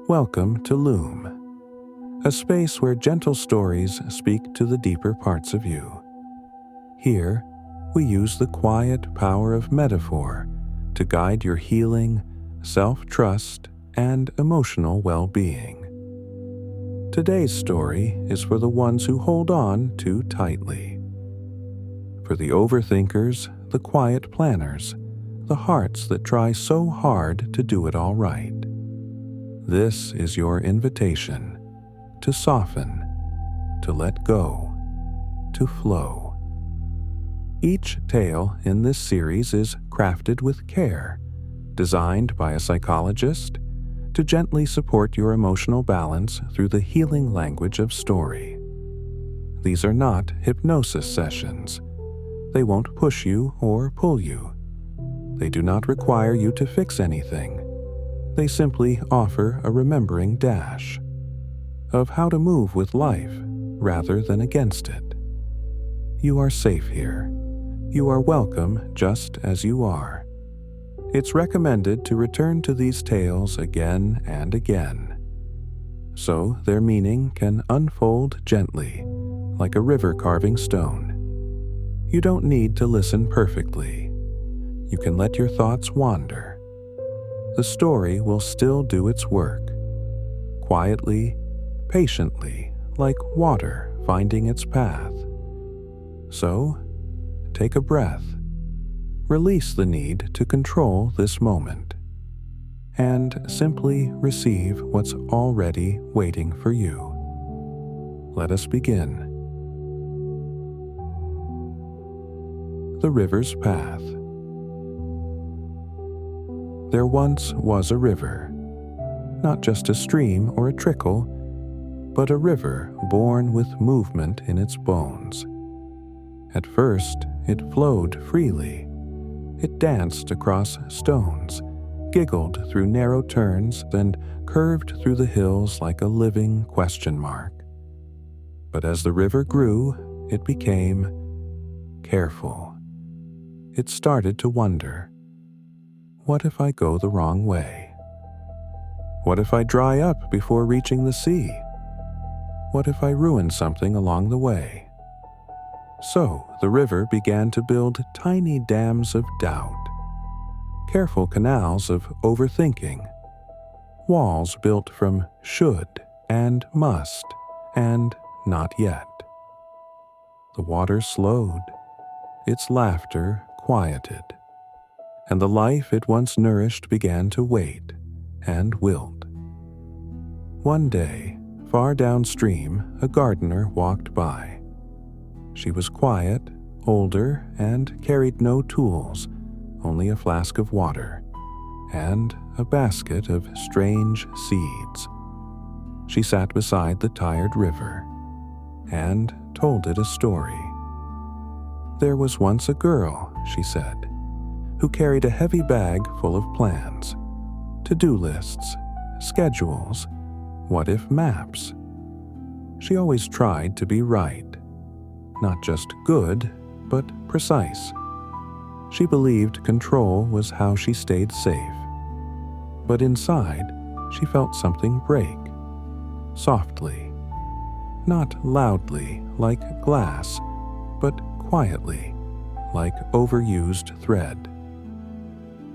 Welcome to LUME, a space where gentle stories speak to the deeper parts of you. Here, we use the quiet power of metaphor to guide your healing, self-trust, and emotional well-being. Today's story is for the ones who hold on too tightly. For the overthinkers, the quiet planners, the hearts that try so hard to do it all right. This is your invitation to soften, to let go, to flow. Each tale in this series is crafted with care, designed by a psychologist to gently support your emotional balance through the healing language of story. These are not hypnosis sessions. They won't push you or pull you. They do not require you to fix anything. They simply offer a remembering dash of how to move with life rather than against it. You are safe here. You are welcome just as you are. It's recommended to return to these tales again and again, so their meaning can unfold gently, like a river carving stone. You don't need to listen perfectly. You can let your thoughts wander. The story will still do its work, quietly, patiently, like water finding its path. So, take a breath, release the need to control this moment, and simply receive what's already waiting for you. Let us begin. The River's Path. There once was a river, not just a stream or a trickle, but a river born with movement in its bones. At first, it flowed freely. It danced across stones, giggled through narrow turns, and curved through the hills like a living question mark. But as the river grew, it became careful. It started to wonder, what if I go the wrong way? What if I dry up before reaching the sea? What if I ruin something along the way? So the river began to build tiny dams of doubt, careful canals of overthinking, walls built from should and must and not yet. The water slowed, its laughter quieted, and the life it once nourished began to wait and wilt. One day, far downstream, a gardener walked by. She was quiet, older, and carried no tools, only a flask of water and a basket of strange seeds. She sat beside the tired river and told it a story. There was once a girl, she said, who carried a heavy bag full of plans, to-do lists, schedules, what-if maps. She always tried to be right, not just good, but precise. She believed control was how she stayed safe. But inside, she felt something break, softly, not loudly like glass, but quietly, like overused thread.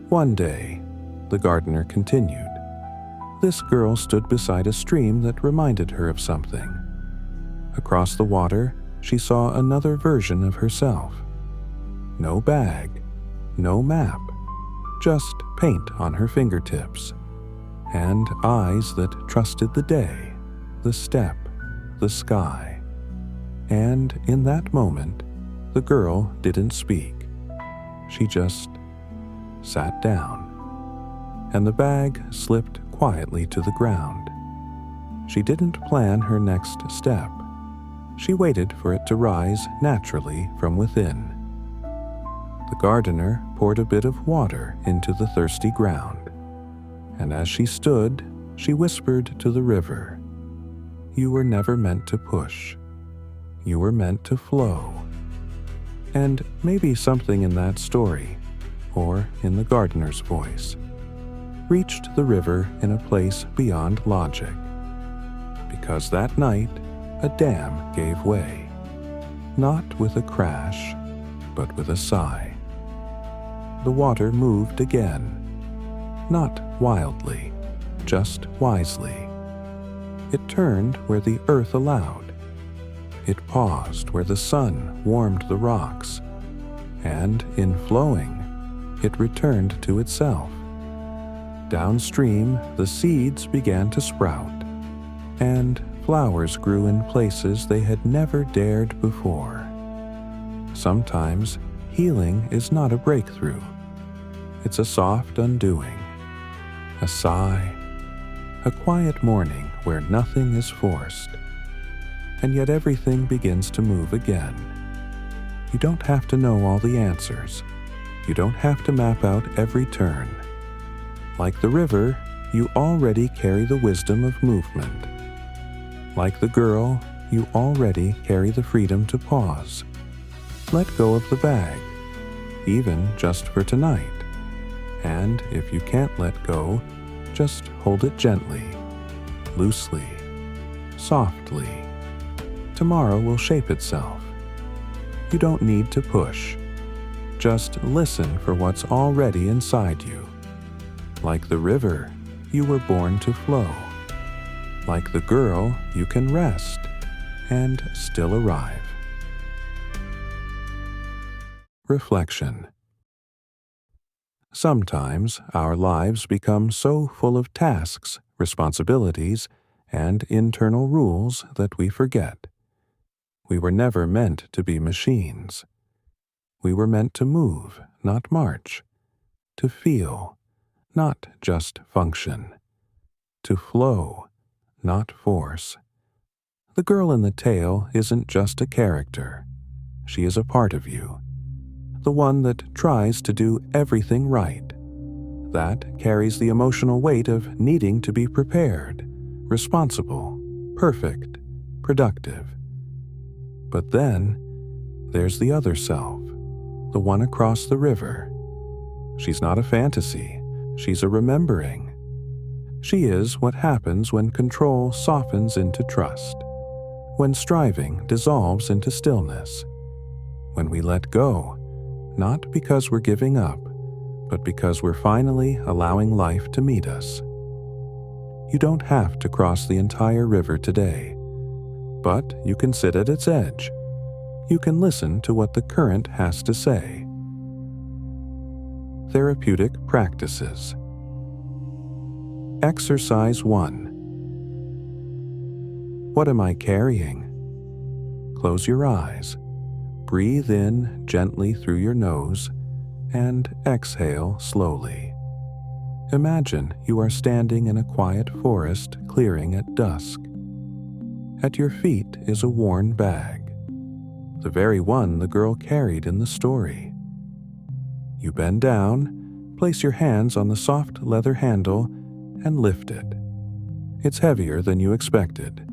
One day, the gardener continued, this girl stood beside a stream that reminded her of something. Across the water, she saw another version of herself. No bag, no map, just paint on her fingertips, and eyes that trusted the day, the step, the sky. And in that moment, the girl didn't speak. She just sat down, and the bag slipped quietly to the ground. She didn't plan her next step. She waited for it to rise naturally from within. The gardener poured a bit of water into the thirsty ground, and as she stood, she whispered to the river, "You were never meant to push. You were meant to flow." And maybe something in that story, or in the gardener's voice, reached the river in a place beyond logic, because that night a dam gave way, not with a crash, but with a sigh. The water moved again, not wildly, just wisely. It turned where the earth allowed. It paused where the sun warmed the rocks, and in flowing, it returned to itself. Downstream, the seeds began to sprout, and flowers grew in places they had never dared before. Sometimes, healing is not a breakthrough. It's a soft undoing, a sigh, a quiet morning where nothing is forced, and yet everything begins to move again. You don't have to know all the answers. You don't have to map out every turn. Like the river, you already carry the wisdom of movement. Like the girl, you already carry the freedom to pause. Let go of the bag, even just for tonight. And if you can't let go, just hold it gently, loosely, softly. Tomorrow will shape itself. You don't need to push. Just listen for what's already inside you. Like the river, you were born to flow. Like the girl, you can rest and still arrive. Reflection. Sometimes our lives become so full of tasks, responsibilities, and internal rules that we forget. We were never meant to be machines. We were meant to move, not march, to feel, not just function, to flow, not force. The girl in the tale isn't just a character. She is a part of you. The one that tries to do everything right. That carries the emotional weight of needing to be prepared, responsible, perfect, productive. But then, there's the other self, the one across the river. She's not a fantasy, she's a remembering. She is what happens when control softens into trust, when striving dissolves into stillness, when we let go, not because we're giving up, but because we're finally allowing life to meet us. You don't have to cross the entire river today, but you can sit at its edge. You can listen to what the current has to say. Therapeutic practices. Exercise 1. What am I carrying? Close your eyes. Breathe in gently through your nose and exhale slowly. Imagine you are standing in a quiet forest clearing at dusk. At your feet is a worn bag, the very one the girl carried in the story. You bend down, place your hands on the soft leather handle, and lift it. It's heavier than you expected.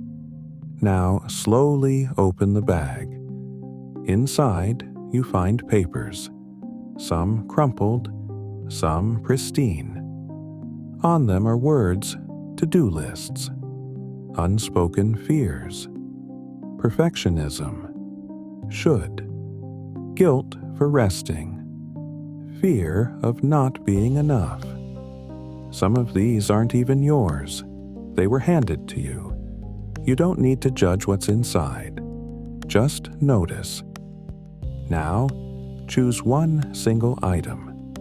Now slowly open the bag. Inside, you find papers, some crumpled, some pristine. On them are words, to-do lists, unspoken fears, perfectionism, should, guilt for resting, fear of not being enough. Some of these aren't even yours. They were handed to you. You don't need to judge what's inside. Just notice. Now, choose one single item.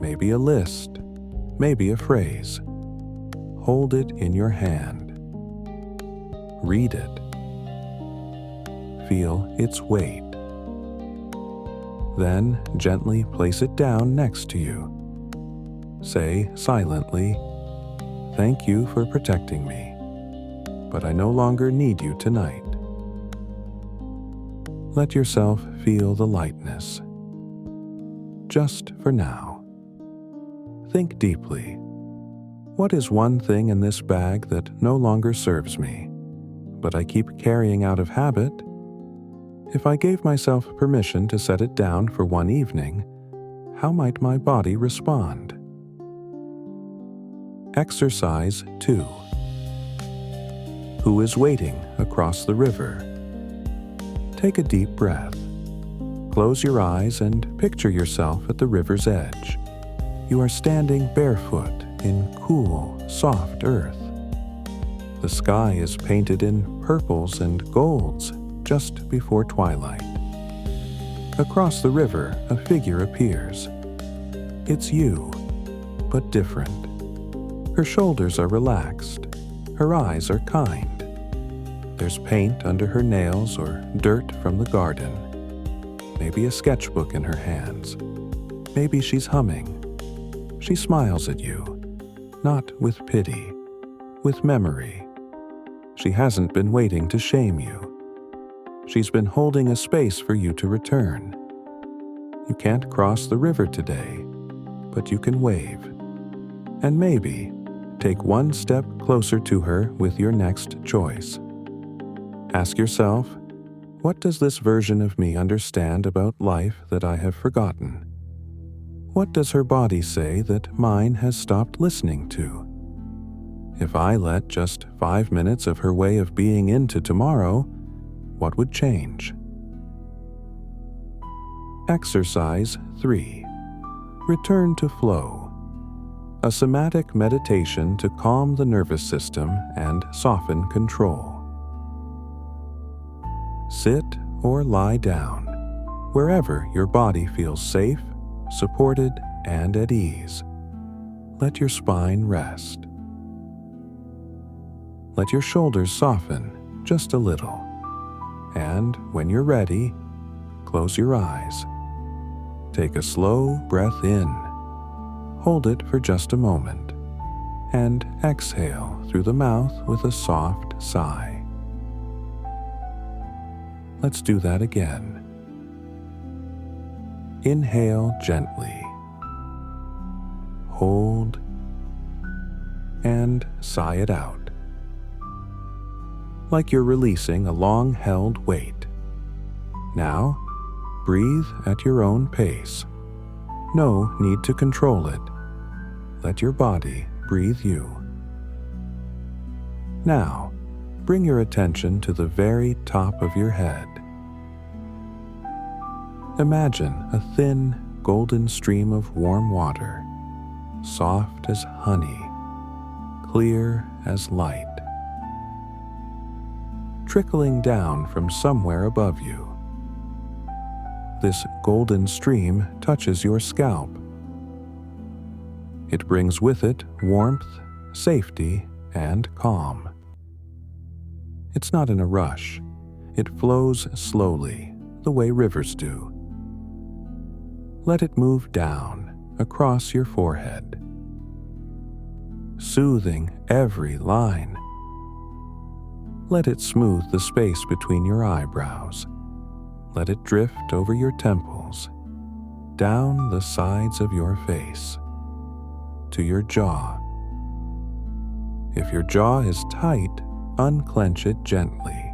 Maybe a list, maybe a phrase. Hold it in your hand. Read it. Feel its weight. Then gently place it down next to you. Say silently, "Thank you for protecting me, but I no longer need you tonight." Let yourself feel the lightness. Just for now. Think deeply. What is one thing in this bag that no longer serves me, but I keep carrying out of habit? If I gave myself permission to set it down for one evening, how might my body respond? Exercise 2. Who is waiting across the river? Take a deep breath. Close your eyes and picture yourself at the river's edge. You are standing barefoot in cool, soft earth. The sky is painted in purples and golds just before twilight. Across the river, a figure appears. It's you, but different. Her shoulders are relaxed. Her eyes are kind. There's paint under her nails or dirt from the garden. Maybe a sketchbook in her hands. Maybe she's humming. She smiles at you, not with pity, with memory. She hasn't been waiting to shame you. She's been holding a space for you to return. You can't cross the river today, but you can wave. And maybe take one step closer to her with your next choice. Ask yourself, what does this version of me understand about life that I have forgotten? What does her body say that mine has stopped listening to? If I let just 5 minutes of her way of being into tomorrow, what would change? Exercise 3. Return to flow. A somatic meditation to calm the nervous system and soften control. Sit or lie down, wherever your body feels safe, supported, and at ease. Let your spine rest. Let your shoulders soften just a little. And when you're ready, close your eyes. Take a slow breath in. Hold it for just a moment. And exhale through the mouth with a soft sigh. Let's do that again. Inhale gently. Hold. And sigh it out. Like you're releasing a long-held weight. Now, breathe at your own pace. No need to control it. Let your body breathe you. Now, bring your attention to the very top of your head. Imagine a thin, golden stream of warm water, soft as honey, clear as light, trickling down from somewhere above you. This golden stream touches your scalp. It brings with it warmth, safety, and calm. It's not in a rush. It flows slowly, the way rivers do. Let it move down, across your forehead, soothing every line. Let it smooth the space between your eyebrows. Let it drift over your temples, down the sides of your face, to your jaw. If your jaw is tight, unclench it gently.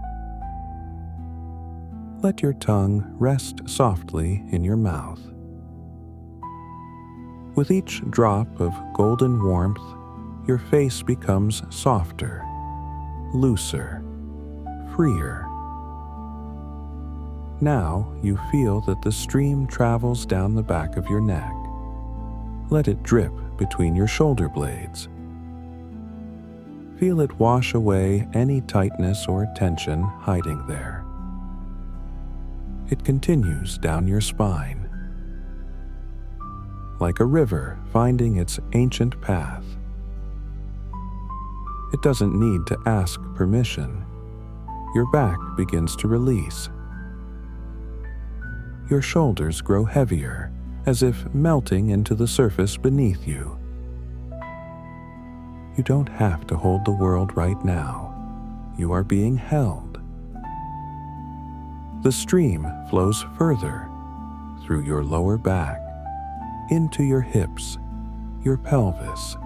Let your tongue rest softly in your mouth. With each drop of golden warmth, your face becomes softer, looser, freer. Now you feel that the stream travels down the back of your neck. Let it drip between your shoulder blades. Feel it wash away any tightness or tension hiding there. It continues down your spine. Like a river finding its ancient path. It doesn't need to ask permission. Your back begins to release. Your shoulders grow heavier, as if melting into the surface beneath you. You don't have to hold the world right now. You are being held. The stream flows further, through your lower back, into your hips, your pelvis,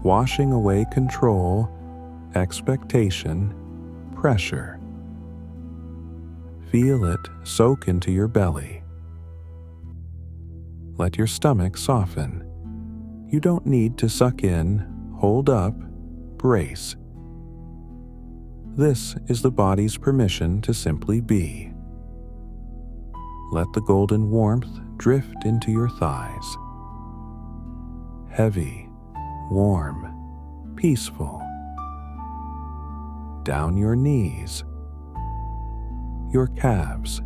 washing away control, expectation, pressure. Feel it soak into your belly. Let your stomach soften. You don't need to suck in, hold up, brace. This is the body's permission to simply be. Let the golden warmth drift into your thighs. Heavy, warm, peaceful. Down your knees, your calves,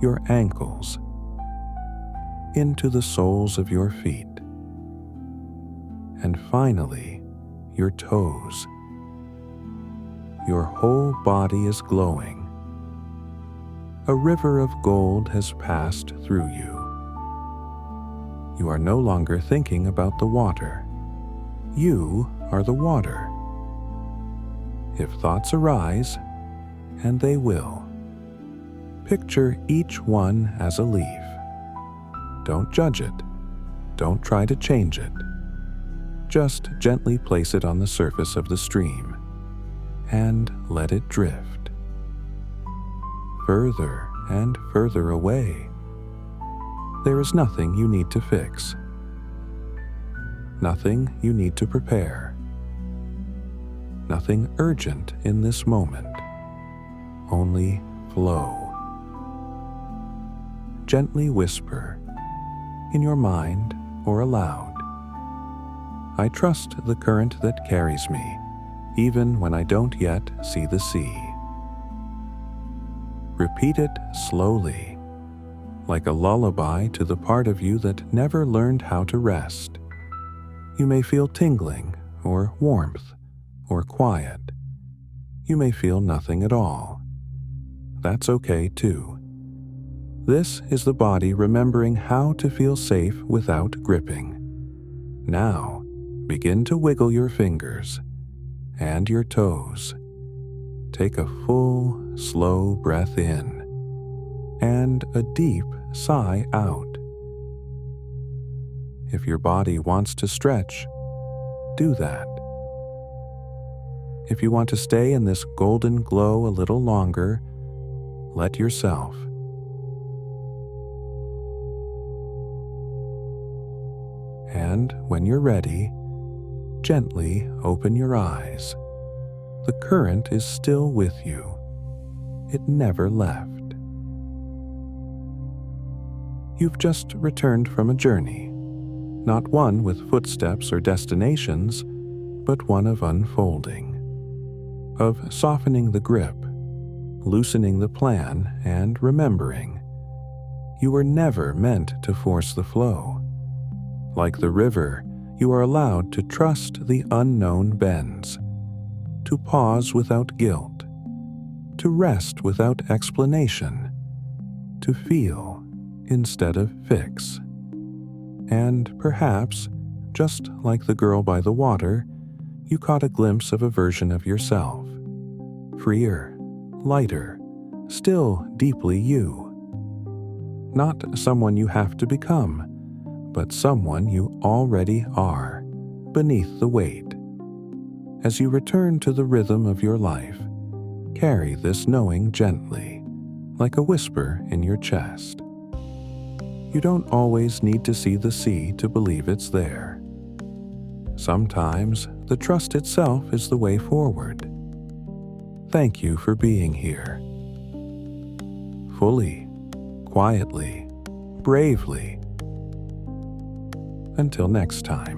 your ankles, into the soles of your feet, and finally, your toes. Your whole body is glowing. A river of gold has passed through you. You are no longer thinking about the water. You are the water. If thoughts arise, and they will, picture each one as a leaf. Don't judge it. Don't try to change it. Just gently place it on the surface of the stream and let it drift. Further and further away. There is nothing you need to fix. Nothing you need to prepare. Nothing urgent in this moment. Only flow. Gently whisper, in your mind or aloud, I trust the current that carries me, even when I don't yet see the sea. Repeat it slowly, like a lullaby to the part of you that never learned how to rest. You may feel tingling, or warmth, or quiet. You may feel nothing at all. That's okay too. This is the body remembering how to feel safe without gripping. Now, begin to wiggle your fingers and your toes. Take a full, slow breath in and a deep sigh out. If your body wants to stretch, do that. If you want to stay in this golden glow a little longer, let yourself. And when you're ready, gently open your eyes. The current is still with you. It never left. You've just returned from a journey, not one with footsteps or destinations, but one of unfolding, of softening the grip, loosening the plan, and remembering. You were never meant to force the flow. Like the river, you are allowed to trust the unknown bends, to pause without guilt, to rest without explanation, to feel instead of fix. And perhaps, just like the girl by the water, you caught a glimpse of a version of yourself, freer, lighter, still deeply you. Not someone you have to become, but someone you already are, beneath the weight. As you return to the rhythm of your life, carry this knowing gently, like a whisper in your chest. You don't always need to see the sea to believe it's there. Sometimes the trust itself is the way forward. Thank you for being here. Fully, quietly, bravely. Until next time.